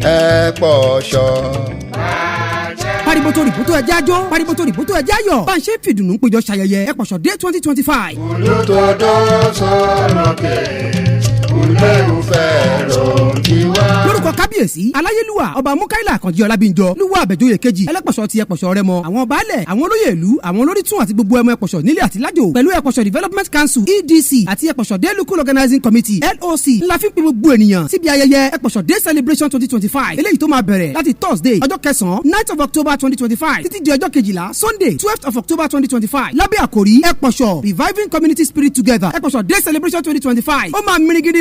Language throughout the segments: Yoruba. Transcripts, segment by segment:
EPOSO. paribo tó rìbótó ẹjẹ́ àjọ paribo tó rìbótó ẹjẹ́ ayọ̀ bá ń ṣe fìdùnnú péjọ ṣayẹyẹ EPOSO Day 2025. olùtọ́dọ̀ sọ̀rọ̀kẹ́ lórúkọ kábíyèsí aláyélúwà ọba mukaila àkànjí ọlábíńjọ lúwà àbẹ̀jọyè kejì ẹlẹ́pọ̀ṣọ́ ti EPOSO rẹ́mọ àwọn baálẹ̀ àwọn olóyè ìlú àwọn olórítún àti gbogbo ẹmọ EPOSO nílé àti lájò pẹ̀lú EPOSO Development Council EDC àti EPOSO Day Local Organizing Committee LOC ńlá fi ń pe gbogbo ènìyàn síbi ayẹyẹ EPOSO Day Celebration 2025 eléyìí tó máa bẹ̀rẹ̀ láti Thursday ọjọ́ 9 9th of October 2025 títí di ọjọ́ 12 Sunday 12th of October 2025 lábẹ́ àkòrí EPOSO Reviving Community Spirit Together EPOSO Day Celebration 2025 ó máa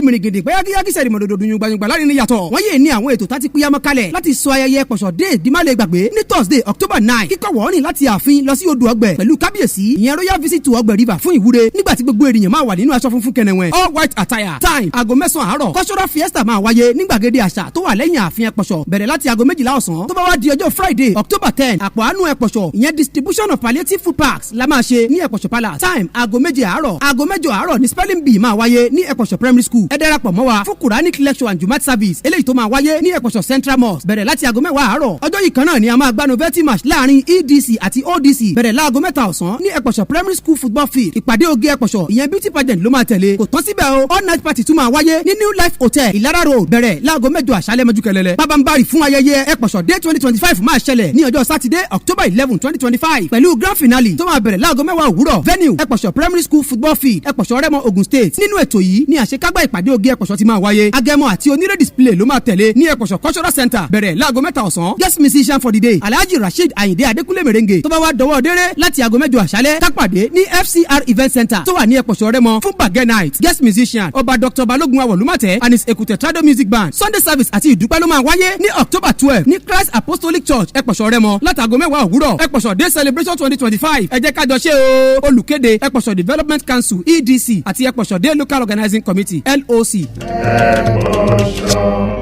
mìrìgìdì pé yágíyágí sẹ́ni mọ̀dọ̀dọ̀ yungbayungba láàrin níyàtọ̀ wọ́n yé ní àwọn ètò tá ti pínyàmọ́ kalẹ̀ láti sọ ayẹyẹ EPOSO Day di má lè gbàgbé ní Thursday October 9 kíkọ́ wọ́ọ̀rìn láti ààfin lọ sí odò ọgbẹ̀ pẹ̀lú kábíyèsí ìyẹn royal visit to ọgbẹ̀ river fún ìwúre nígbà tí gbogbo ènìyàn máa wà nínú aṣọ funfun kẹnẹwẹ̀n all white attire time aago 9 àárọ̀ cultural fiesta máa wáyé ní gbàgede àṣà tó wà lẹ́yìn ààfin EPOSO bẹ̀rẹ̀ láti aago 12 ọ̀sán tó bá wá di ọjọ́ Friday October 10 àpò àánú EPOSO ìyẹn distribution of palliative food packs la máa ṣe ní EPOSO Palace time aago 7 àárọ̀ aago 8 àárọ̀ ní spelling bee máa wáyé ní EPOSO Primary School ẹ darapọ̀ mọ́ wa fún Quranic lecture and Jumat service eléyìí tó máa wáyé ní EPOSO Central Mosque bẹ̀rẹ̀ láti aago 10 àárọ̀ ọjọ́ yìí kan náà ni a máa gbá novelty match láàrin EDC àti ODC bẹ̀rẹ̀ láago 3 ọ̀sán ní EPOSO Primary School football field ìpàdé oge EPOSO ìyẹn beauty pageant ló máa tẹ̀lé kò tán síbẹ̀ o all night party tún máa wáyé ní New Life Hotel Ìlara Road bẹ̀rẹ̀ láago 8 àṣálẹ́ mọ́jú kẹlẹ́lẹ́ pabambari fún ayẹyẹ EPOSO Day 2025 máa ṣẹlẹ̀ ní ọjọ́ Saturday October 11 2025 pẹ̀lú grand finale tó máa bẹ̀rẹ̀ láago 10 òwúrọ̀ venue EPOSO Primary School football field EPOSO Rẹ́mọ Ogun State nínú ètò yìí ni àṣekágbá ìpàdé oge EPOSO ti máa wáyé agẹmọ àti onírè display ló máa tẹ̀lé ní EPOSO Cultural Center bẹ̀rẹ̀ láago 3 ọ̀sán guest musician for the day Alhaji Rasheed Ayinde Adekunle Merengue tó bá wá dọwọ́ déré láti aago 8 àṣálẹ́ kápàdé ní FCR event center tó wà ní EPOSO Rẹ́mọ fún bagẹ́ night guest musician ọba Dr. Balogun Awolumate and his Ekute Trado music band Sunday service àti ìdúpẹ́ ló máa wáyé ní October 12 ní Christ Apostolic Church EPOSO Rẹ́mọ látàgọ́ 10 òwúrọ̀ EPOSO Day Celebration 2025 ẹ jẹ́ ká jọ ṣe o olùkéde EPOSO Development Council EDC àti EPOSO Day Local Organizing Committee LOC. EPOSO.